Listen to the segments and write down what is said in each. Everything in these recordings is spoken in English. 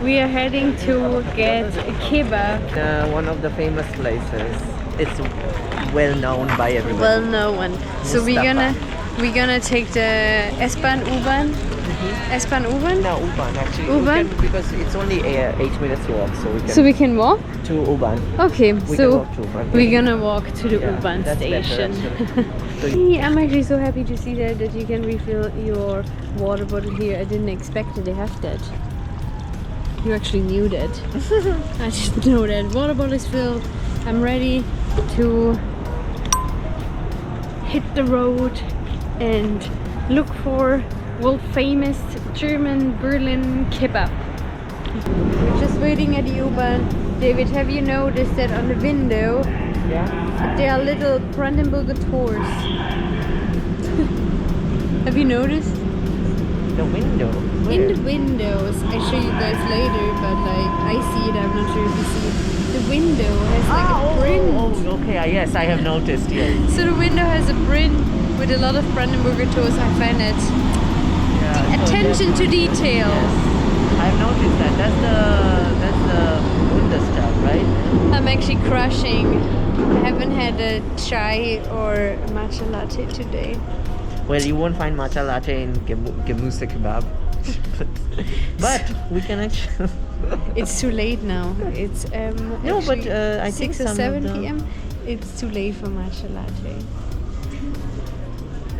We are heading to get a kebab. One of the famous places. It's well known by everyone. Well known. So Mustafa. we're gonna take the S-Bahn, U-Bahn. S-Bahn, U-Bahn? No, U-Bahn actually. U-Bahn? Because it's only 8 minutes walk, So we can walk? to U-Bahn. Okay, We so can walk to U-Bahn. we're gonna walk to the Yeah, U-Bahn that's better, station. actually. I'm actually so happy to see that you can refill your water bottle here. I didn't expect that they have that. You actually knew that. I didn't know that. Water bottle is filled. I'm ready to hit the road and look for world famous German Berlin kebab. We're just waiting at the U-Bahn. David, have you noticed that on the window there are little Brandenburger Tors? Have you noticed? The window? In the windows, I show you guys later, but like I see it, I'm not sure if you see it. The window has like a print. Oh, okay, yes, I have noticed, yes. So the window has a print with a lot of Brandenburger Toast. I find it. Yeah, Attention to detail. I've noticed that. That's the Bundestag, right? I'm actually crushing. I haven't had a chai or a matcha latte today. Well, you won't find matcha latte in Gemüse Kebab. But we can actually... It's too late now. It's No, but I think 6 or some 7 of the- p.m. It's too late for matcha latte.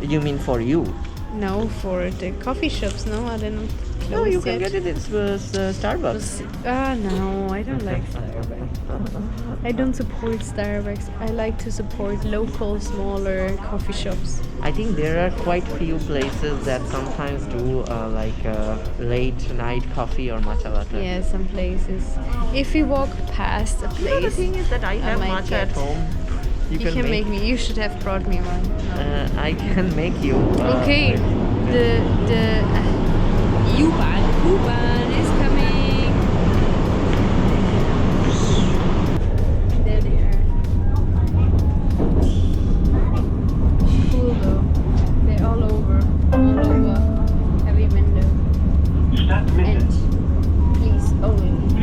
You mean for you? No, for the coffee shops. No, I don't know. No, you can get it. It's Starbucks. No, I don't like Starbucks. I don't support Starbucks. I like to support local, smaller coffee shops. I think there are quite few places that sometimes do late night coffee or matcha latte. Yeah, some places. If we walk past a place, The thing is that I have might matcha get- at home. you can make me. You should have brought me one. I can make you. Okay, the U-Bahn is coming. There they are. Cool though. They're all over every window. Stadtmitte. And please,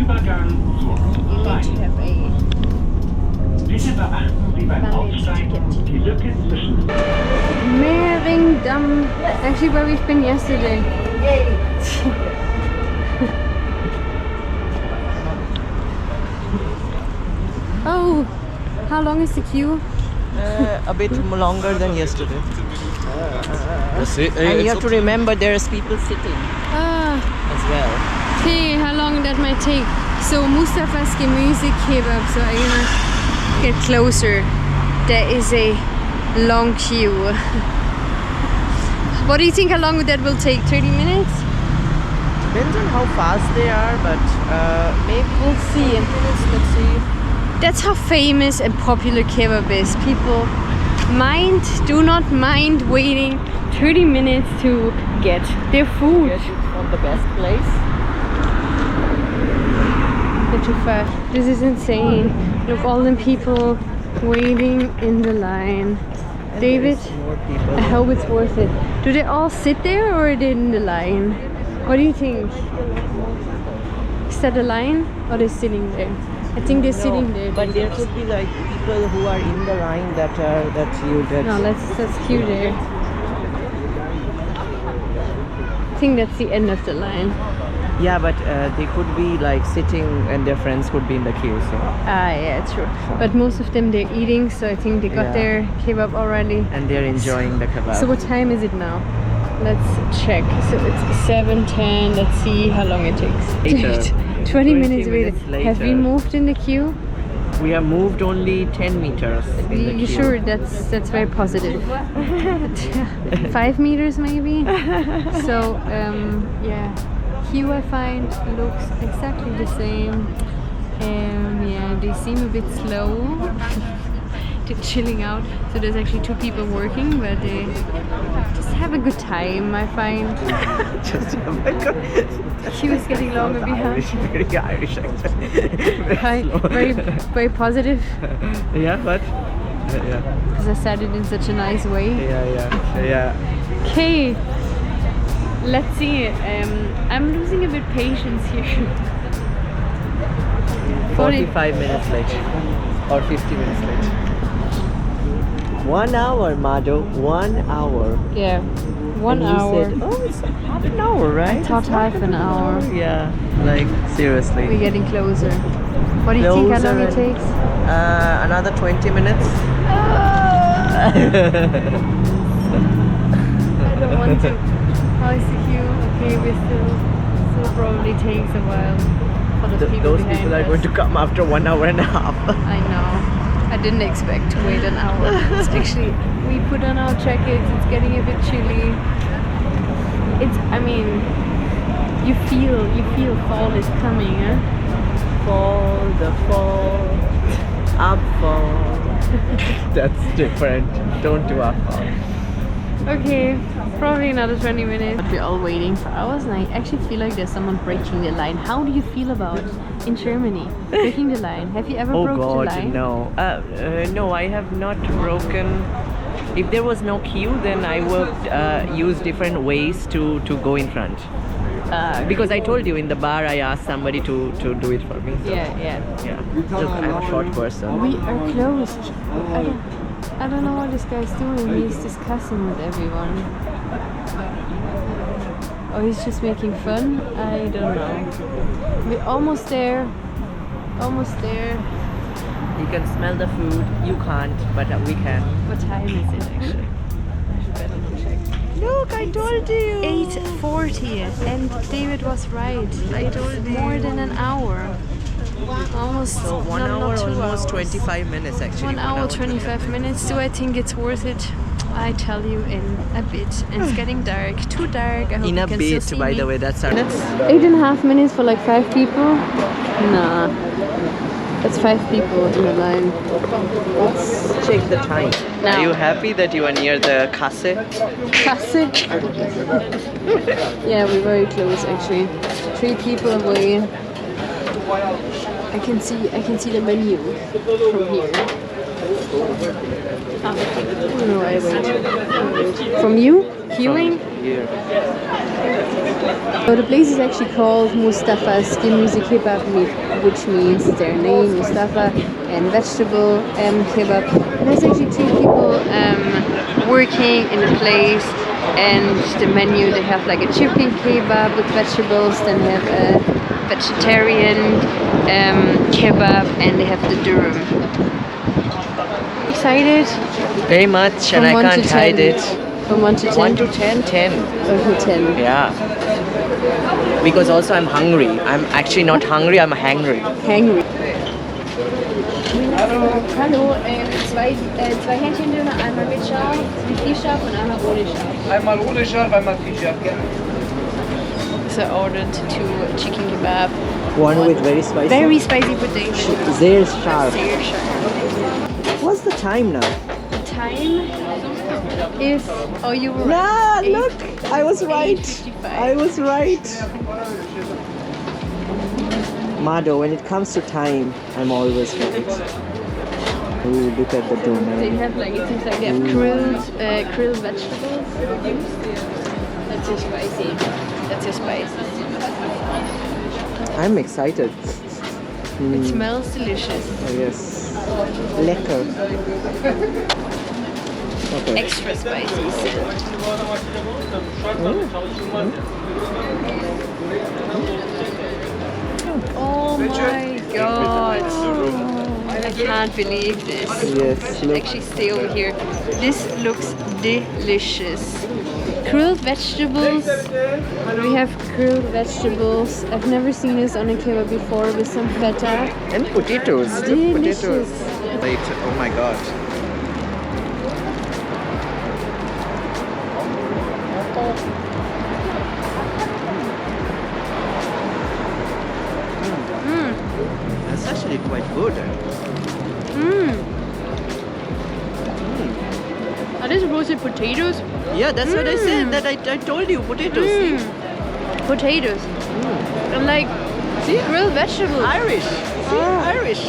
Übergang zur you need to U2. have a Bitte beachten Sie beim valid Aussteigen ticket. die Lücke zwischen Mehringdamm. Actually, where we've been yesterday. Oh, how long is the queue? A bit longer than yesterday. That's it. And you have to remember there's people sitting Ah, as well. okay, how long that might take. So Mustafa's Gemüse kebab. So I'm gonna get closer. There is a long queue. What do you think? How long that will take? 30 minutes? Depends on how fast they are, but maybe We'll see. let's see. That's how famous and popular kebab is. People do not mind waiting 30 minutes to get their food. Get it from the best place. They're too fast. This is insane. Look, all the people waiting in the line. And David, there's more people. I hope it's worth it. Do they all sit there or are they in the line? What do you think? Is that a line or they're sitting there? I think they're sitting there. But there could be like people who are in the line that you did. No, let's queue there. I think that's the end of the line. Yeah, but they could be like sitting and their friends could be in the queue. So Yeah, true. But most of them they're eating, so I think they got Yeah. their kebab already. and they're enjoying the kebab. So what time is it now? Let's check. So it's 7:10. Let's see how long it takes. Later. 20 minutes minutes later. Have we later. moved in the queue? We have moved only 10 meters in the You queue. sure? That's very positive. 5 meters maybe. So yeah, queue I find looks exactly the same. Yeah, they seem a bit slow. They're chilling out. So there's actually 2 people working, but they just have a good time. I find Just have a good. queue is getting longer behind. Very Irish accent. Very positive. Yeah, but yeah, Because I said it in such a nice way. yeah. Okay, let's see. I'm losing a bit patience here. 45 minutes late. Or 50 minutes late. 1 hour, Mado. 1 hour. Yeah, 1 And you hour. said, oh, it's half an hour, right? I thought It's not half an hour. Yeah, like seriously. We're getting closer. What do you think how long it Closer takes? Another 20 minutes. I don't want to. How is the queue? Okay, we still probably takes a while for the people Those behind people are us. going to come after 1 hour and a half. I know. I didn't expect to wait an hour. It's actually, we put on our jackets. It's getting a bit chilly. I mean, you feel fall is coming, eh? Fall, the fall, up fall. That's different. Don't do up fall. Okay, probably another 20 minutes. But we're all waiting for hours and I actually feel like there's someone breaking the line. How do you feel about in Germany breaking the line? Have you ever broken the line? No. No, I have not broken. If there was no queue, then I would use different ways to go in front. Because I told you in the bar, I asked somebody to do it for me. So, Yeah. Look, I'm a short person. We are closed. I don't know what this guy's doing. He's discussing with everyone. Or he's just making fun. I don't know. We're almost there. Almost there. You can smell the food. You can't, but we can. What time is it actually? I should better check. Look, I told you. 8:40, and David was right. I told you. More than an hour. Almost. So 1 hour, 2 almost hours. 25 minutes actually. 1 hour 25 minutes. Do I think it's worth it? I tell you in a bit. And it's getting dark. Too dark. I hope In you a can bit, still see by me. the way, that's our. 8.5 minutes for like 5 people? Nah. That's 5 people in the line. Let's check the time. Now. Are you happy that you are near the Kasse? Classic. Yeah, we're very close actually. 3 people away. I can see the menu from here. No, I wait. From you? Queuing? Here. So the place is actually called Mustafa's Gemüse Kebab, which means their name, Mustafa, and vegetable kebab. And there's actually 2 people working in the place, and the menu, they have like a chicken kebab with vegetables, then they have a vegetarian kebab, and they have the durum. Excited? Very much, and I From 1 to can't hide 10. it. From 1 to 10? 1 to 10? 10. Okay, 10. Yeah. Because also I'm hungry. I'm actually not hungry, I'm hangry. Hangry. Hallo, zwei Hähnchendöner, einmal mit Schaf, mit Fischschaf und einmal ohne Schaf. Einmal ohne Schaf, einmal Fischschaf, gerne. So I ordered 2 chicken kebab. One with very spicy. Very spicy potato. There's sharp. Sehr sharp. What's the time now? The time is... Oh, you were Nah, right. look, I was right. 8:55. I was right. Mado, when it comes to time, I'm always right. Ooh, look at the They doner. have like, it seems like they have grilled vegetables. That's so spicy. That's so spicy. I'm excited. It smells delicious. Oh, yes. Lecker. Okay. Extra spicy still. Oh my god. I can't believe this. Yes, I should look. actually stay over here. This looks delicious. Grilled vegetables. We have grilled vegetables. I've never seen this on a kebab before with some feta. And potatoes. Look, Delicious. potatoes. Wait, oh my god. That's actually quite good. Are these roasted potatoes? Yeah, that's what I said. That I told you, potatoes. Potatoes. And like grilled vegetables. Irish. See, Irish.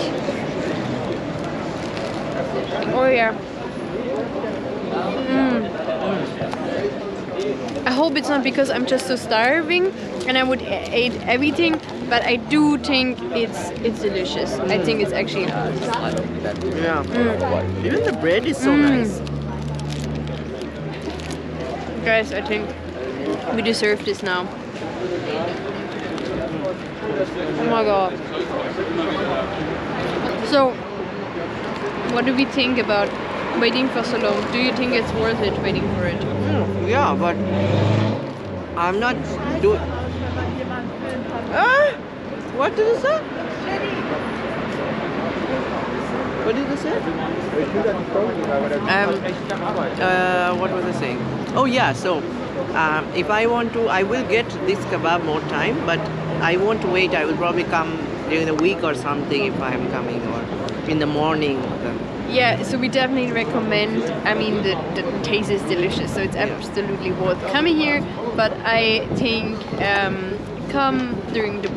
Oh yeah. I hope it's not because I'm just so starving and I would eat everything, but I do think it's delicious. I think it's actually Yeah. Even the bread is so nice. Guys, I think we deserve this now. Oh my god. So, what do we think about waiting for so long? Do you think it's worth it waiting for it? Yeah, but I'm not doing. What did you say? What did you say? What was I saying? Oh yeah, so if I want to, I will get this kebab more time, but I won't wait. I will probably come during the week or something if I'm coming, or in the morning. Yeah, so we definitely recommend. I mean, the taste is delicious, so it's absolutely worth coming here. But I think come during the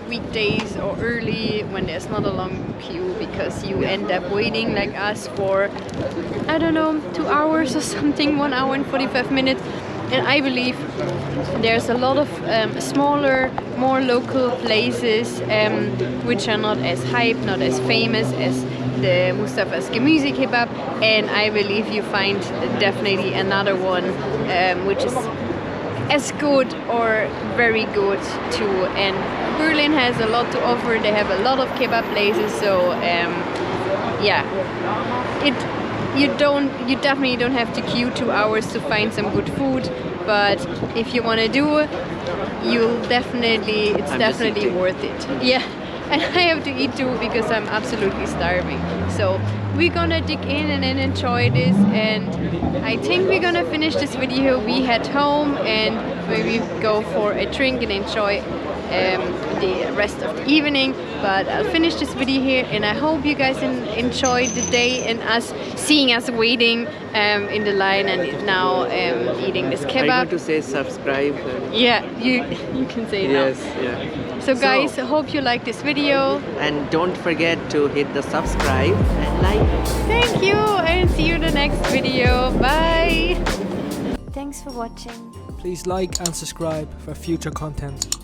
weekdays or early when there's not a long queue, because you end up waiting like us for, I don't know, 2 hours or something, 1 hour and 45 minutes. And I believe there's a lot of smaller, more local places which are not as hyped, not as famous as the Mustafa's Gemüse Kebab, and I believe you find definitely another one which is as good or very good too. And Berlin has a lot to offer. They have a lot of kebab places, so yeah, you definitely don't have to queue 2 hours to find some good food, but if you want to do it, it's definitely worth it. Yeah. And I have to eat too because I'm absolutely starving. So we're gonna dig in and then enjoy this, and I think we're gonna finish this video. We head home and maybe go for a drink and enjoy the rest of the evening. But I'll finish this video here, and I hope you guys enjoyed the day and seeing us waiting in the line and now eating this kebab. I want to say subscribe. Yeah, you can say now. Yes, yeah. So guys, I hope you like this video. And don't forget to hit the subscribe and like. Thank you, and see you in the next video. Bye. Thanks for watching. Please like and subscribe for future content.